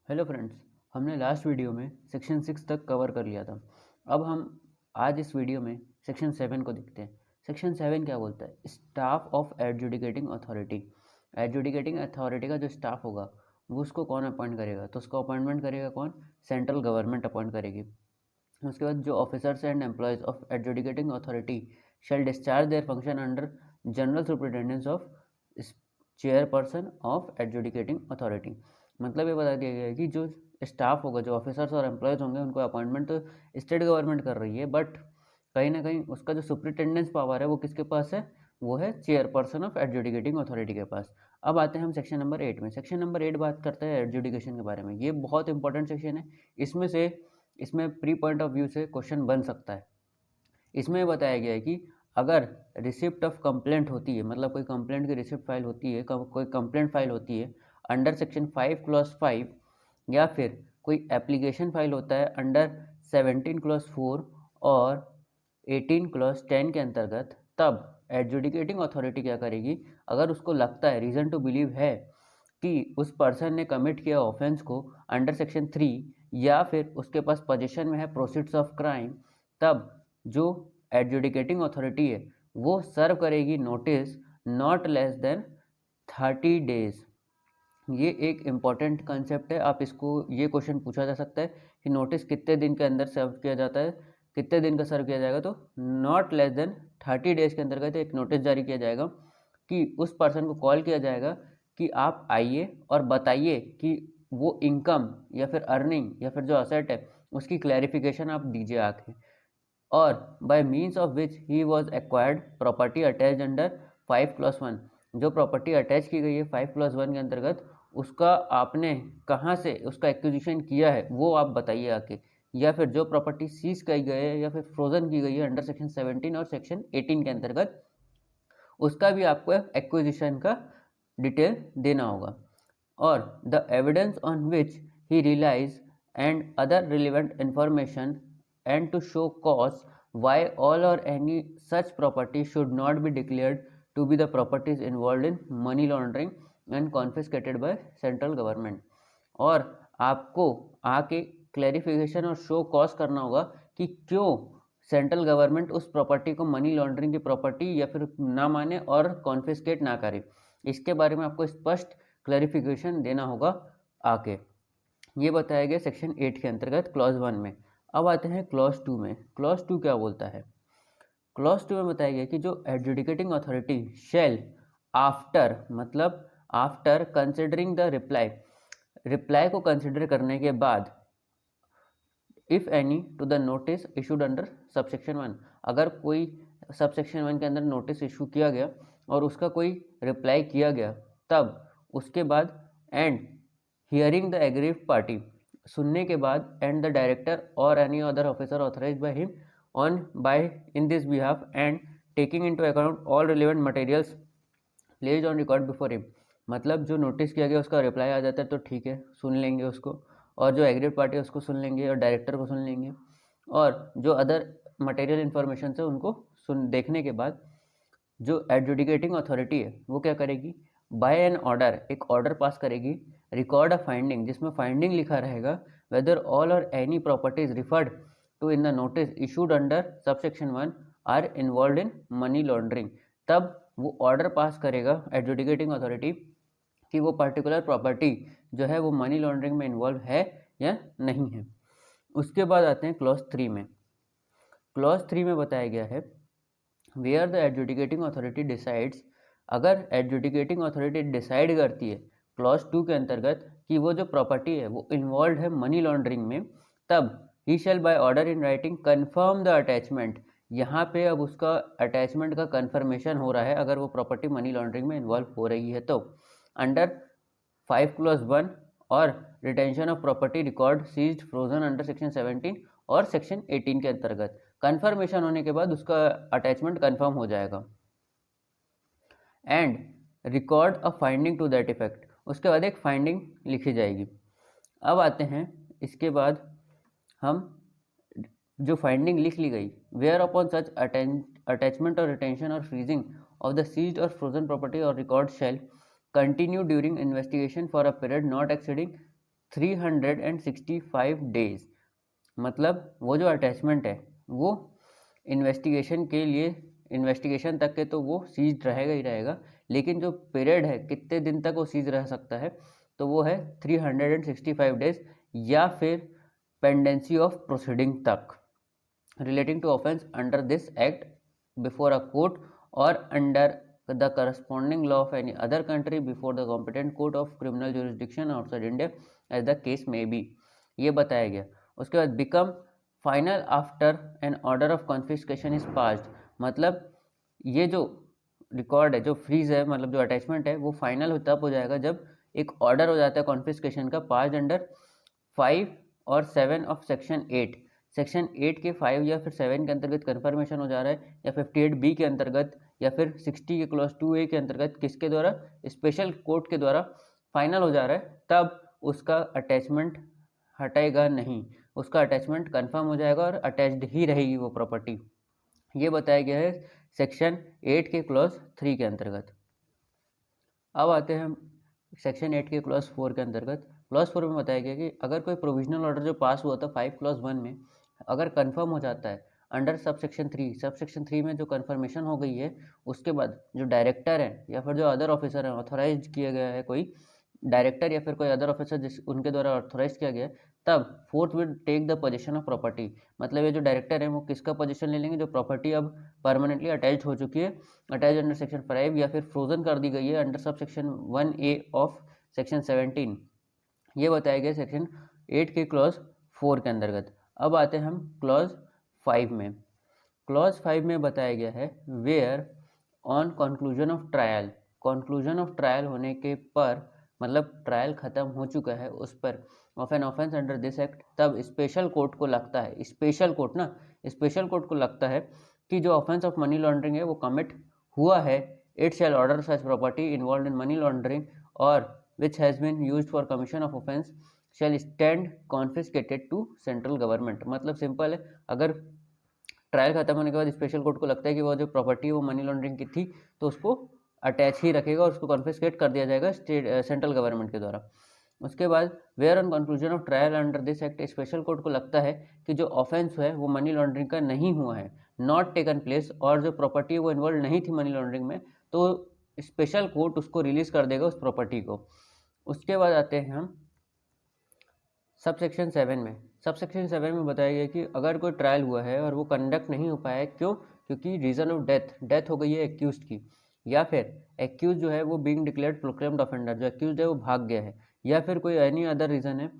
Hello friends, हमने last video में section 6 तक कवर कर लिया था। अब हम आज इस वीडियो में सेक्शन 7 को देखते हैं। सेक्शन 7 क्या बोलता है? Staff of adjudicating authority. Adjudicating authority का जो स्टाफ होगा वो उसको कौन अपॉइंट करेगा? तो उसको अपॉइंटमेंट करेगा कौन? सेंट्रल गवर्नमेंट अपॉइंट करेगी। उसके बाद जो officers and employees of adjudicating authority shell discharge their function under general superintendence of chairperson of adjudicating authority. मतलब ये बता दिया गया है कि जो स्टाफ होगा, जो ऑफिसर्स और एम्प्लॉयज़ होंगे, उनको अपॉइंटमेंट तो स्टेट गवर्नमेंट कर रही है, बट कहीं ना कहीं उसका जो सुपरिटेंडेंस पावर है वो किसके पास है? वो है चेयरपर्सन ऑफ एडजुडिकेटिंग अथॉरिटी के पास। अब आते हैं हम सेक्शन नंबर 8 में। सेक्शन नंबर 8 बात करता है एडजुडिकेशन के बारे में। ये बहुत इंपॉर्टेंट सेक्शन है। इसमें प्री पॉइंट ऑफ व्यू से क्वेश्चन बन सकता है। इसमें बताया गया है कि अगर रिसिप्ट ऑफ कंप्लेंट होती है, मतलब कोई कंप्लेंट की रिसिप्ट फाइल होती है, कोई कंप्लेंट फाइल होती है अंडर सेक्शन 5 क्लॉज 5, या फिर कोई एप्लीकेशन फाइल होता है अंडर 17 क्लॉज 4 और 18 क्लॉज 10 के अंतर्गत, तब एडजुडिकेटिंग अथॉरिटी क्या करेगी? अगर उसको लगता है, रीज़न टू बिलीव है कि उस पर्सन ने कमिट किया ऑफेंस को अंडर सेक्शन 3, या फिर उसके पास पोजीशन में है प्रोसीड्स ऑफ क्राइम, तब जो एडजुडिकेटिंग अथॉरिटी है वो सर्व करेगी notice not less than 30 days. ये एक इम्पॉर्टेंट कंसेप्ट है। आप इसको, ये क्वेश्चन पूछा जा सकता है कि नोटिस कितने दिन के अंदर सर्व किया जाता है, कितने दिन का सर्व किया जाएगा? तो नॉट लेस देन 30 डेज के अंतर्गत एक नोटिस जारी किया जाएगा कि उस पर्सन को कॉल किया जाएगा कि आप आइए और बताइए कि वो इनकम या फिर अर्निंग या फिर जो असेट है उसकी क्लैरिफिकेशन आप दीजिए आके, और bye means of which he was acquired property attach under 5+1। जो प्रॉपर्टी अटैच की गई है 5+1 के अंतर्गत, उसका आपने कहाँ से उसका एक्विजिशन किया है वो आप बताइए आके, या फिर जो प्रॉपर्टी सीज की गई है या फिर फ्रोजन की गई है अंडर सेक्शन 17 और सेक्शन 18 के अंतर्गत, उसका भी आपको एक्विजिशन का डिटेल देना होगा। और the evidence on which he relies and other relevant information and to show cause why all or any such property should not be declared to be the properties involved in money laundering and confiscated by central government। और आपको आके clarification और show cause करना होगा कि क्यों central government उस property को मनी लॉन्ड्रिंग की प्रॉपर्टी या फिर ना माने और कॉन्फिस्केट ना करे। इसके बारे में आपको स्पष्ट क्लैरिफिकेशन देना होगा आके। ये बताया गया सेक्शन 8 के अंतर्गत क्लॉज 1 में। अब आते हैं क्लॉज 2 में। क्लॉज 2 क्या बोलता है? क्लॉज 2 में बताया गया कि जो एडजुडिकेटिंग अथॉरिटी शेल आफ्टर, मतलब आफ्टर कंसिडरिंग द रिप्लाई को कंसिडर करने के बाद, if any two the notice issued under subsection 1, अगर कोई सबसेक्शन 1 के अंदर नोटिस इशू किया गया और उसका कोई रिप्लाई किया गया, तब उसके बाद and hearing the aggrieved party, सुनने के बाद, एंड द डायरेक्टर और any other officer authorised by him on by in this behalf and taking into account all relevant materials placed on record before him. मतलब जो notice किया गया उसका reply आ जाता है तो ठीक है, सुन लेंगे उसको, और जो एग्रीड पार्टी है उसको सुन लेंगे और डायरेक्टर को सुन लेंगे, और जो अदर मटेरियल इन्फॉर्मेशन है उनको सुन देखने के बाद जो एडजुडिकेटिंग अथॉरिटी है वो क्या करेगी? बाय एन ऑर्डर, एक ऑर्डर पास करेगी, रिकॉर्ड अ फाइंडिंग, जिसमें फाइंडिंग लिखा रहेगा वेदर ऑल और any properties referred to in the notice issued under subsection 1 are involve in money laundering. तब वो ऑर्डर पास करेगा एडजुडिकेटिंग अथॉरिटी कि वो पर्टिकुलर प्रॉपर्टी जो है वो मनी लॉन्ड्रिंग में इन्वॉल्व है या नहीं है। उसके बाद आते हैं क्लॉज 3 में। क्लॉज 3 में बताया गया है where the adjudicating authority decides, अगर एडजुडिकेटिंग अथॉरिटी डिसाइड करती है क्लॉज 2 के अंतर्गत कि वो जो प्रॉपर्टी है वो इन्वॉल्व है मनी लॉन्ड्रिंग में, तब ही shall by order in writing confirm the attachment. यहाँ पे अब उसका अटैचमेंट का कन्फर्मेशन हो रहा है अगर वो प्रॉपर्टी मनी लॉन्ड्रिंग में इन्वॉल्व हो रही है तो, अंडर 5+1 और retention of property record seized frozen under section 17 और सेक्शन 18 के अंतर्गत। कन्फर्मेशन होने के बाद उसका अटैचमेंट कन्फर्म हो जाएगा and record a finding to that effect, उसके बाद एक फाइंडिंग लिखी जाएगी। अब आते हैं इसके बाद हम जो फाइंडिंग लिख ली गई, वेयर अपॉन सच अटैचमेंट और रिटेंशन और फ्रीजिंग ऑफ द सीज्ड और फ्रोजन प्रॉपर्टी और record shall continue during investigation for a period not exceeding 365 days, मतलब वो जो अटैचमेंट है वो इन्वेस्टिगेशन के लिए, इन्वेस्टिगेशन तक के तो वो सीज रहेगा ही रहेगा, लेकिन जो पीरियड है कितने दिन तक वो सीज रह सकता है, तो वो है 365 डेज या फिर पेंडेंसी ऑफ प्रोसीडिंग तक relating to offense under this act before a court or under the corresponding law of any other country before the competent court of criminal jurisdiction outside India as the case may be, ये बताया गया। उसके बाद become final after an order of confiscation is passed, मतलब ये जो record है, जो फ्रीज है, मतलब जो अटैचमेंट है, वो फाइनल तब हो जाएगा जब एक ऑर्डर हो जाता है कॉन्फिस्केशन का, पास्ड अंडर 5 और 7 ऑफ सेक्शन 8, सेक्शन 8 के 5 या फिर 7 के अंतर्गत कन्फर्मेशन हो जा रहा है, या 58B के अंतर्गत, या फिर 60 के क्लॉज 2A के अंतर्गत, किसके द्वारा, स्पेशल कोर्ट के द्वारा फाइनल हो जा रहा है, तब उसका अटैचमेंट हटेगा नहीं, उसका अटैचमेंट कन्फर्म हो जाएगा और अटैच्ड ही रहेगी वो प्रॉपर्टी। ये बताया गया है सेक्शन 8 के क्लॉज 3 के अंतर्गत। अब आते हैं हम सेक्शन 8 के क्लॉज 4 के अंतर्गत। क्लॉज 4 में बताया गया कि अगर कोई प्रोविजनल ऑर्डर जो पास हुआ था 5 क्लॉज 1 में अगर कंफर्म हो जाता है अंडर सबसेक्शन 3 में जो कंफर्मेशन हो गई है, उसके बाद जो डायरेक्टर है या फिर जो अदर ऑफिसर है, ऑथोराइज किया गया है कोई डायरेक्टर या फिर कोई अदर ऑफिसर जिस उनके द्वारा ऑथोराइज किया गया है, तब fourth will take the position of property, मतलब ये जो डायरेक्टर है वो किसका पोजीशन ले लेंगे, जो प्रॉपर्टी अब परमानेंटली अटैच हो चुकी है, अटैच अंडर सेक्शन 5 या फिर फ्रोजन कर दी गई है under sub section 1A of section 17। ये बताया गया सेक्शन 8 के क्लॉज 4 के अंतर्गत। अब आते हैं हम क्लॉज 5 में। क्लॉज 5 में बताया गया है where on conclusion of trial, conclusion of trial होने के पर, मतलब ट्रायल खत्म हो चुका है उस पर, of an offence under this act, तब स्पेशल कोर्ट को लगता है, स्पेशल कोर्ट ना, स्पेशल कोर्ट को लगता है कि जो ऑफेंस ऑफ मनी लॉन्ड्रिंग है वो कमिट हुआ है, it shall order such property involve in money laundering और which has been used for commission of offense shall stand confiscated to central government। मतलब सिंपल है, अगर ट्रायल खत्म होने के बाद स्पेशल कोर्ट को लगता है कि वो जो प्रॉपर्टी है वो मनी लॉन्ड्रिंग की थी, तो उसको अटैच ही रखेगा और उसको कॉन्फिस्केट कर दिया जाएगा सेंट्रल गवर्नमेंट के द्वारा। उसके बाद where on conclusion of trial under this act, special court को लगता है कि जो ऑफेंस है वो मनी लॉन्ड्रिंग का नहीं हुआ है, नॉट टेकन प्लेस, और जो प्रॉपर्टी है वो इन्वॉल्व नहीं थी मनी लॉन्ड्रिंग में, तो स्पेशल कोर्ट उसको रिलीज कर देगा उस प्रॉपर्टी को। उसके बाद आते हैं हम सब सेक्शन 7 में। सब सेक्शन 7 में बताया गया कि अगर कोई ट्रायल हुआ है और वो कंडक्ट नहीं हो पाया है, क्यों, क्योंकि रीज़न ऑफ डेथ हो गई है एक्यूज की, या फिर एक्यूज जो है वो बीइंग डिक्लेयर्ड प्रोक्लेम्ड ऑफेंडर, जो एक्यूज है वो भाग गया है, या फिर कोई एनी अदर रीज़न है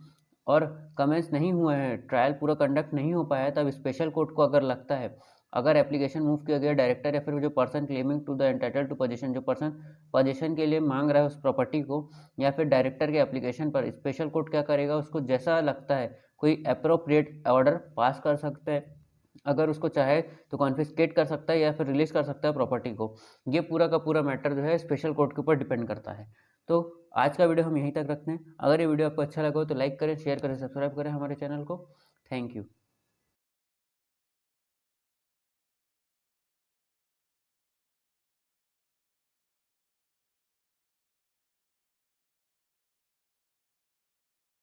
और कमेंस नहीं हुआ है, ट्रायल पूरा कंडक्ट नहीं हो पाया है, तब स्पेशल कोर्ट को अगर लगता है, अगर एप्लीकेशन मूव किया गया डायरेक्टर या फिर जो person claiming to the entitle to position, जो पर्सन पोजीशन के लिए मांग रहा है उस प्रॉपर्टी को, या फिर डायरेक्टर के एप्लीकेशन पर स्पेशल कोर्ट क्या करेगा, उसको जैसा लगता है कोई अप्रोप्रिएट ऑर्डर पास कर सकता है, अगर उसको चाहे तो कॉन्फिस्केट कर सकता है या फिर रिलीज कर सकता है प्रॉपर्टी को। ये पूरा का पूरा मैटर जो है स्पेशल कोर्ट के ऊपर डिपेंड करता है। तो आज का वीडियो हम यहीं तक रखते हैं। अगर ये वीडियो आपको अच्छा लगा हो तो लाइक करें, शेयर करें, सब्सक्राइब करें हमारे चैनल को। Thank you.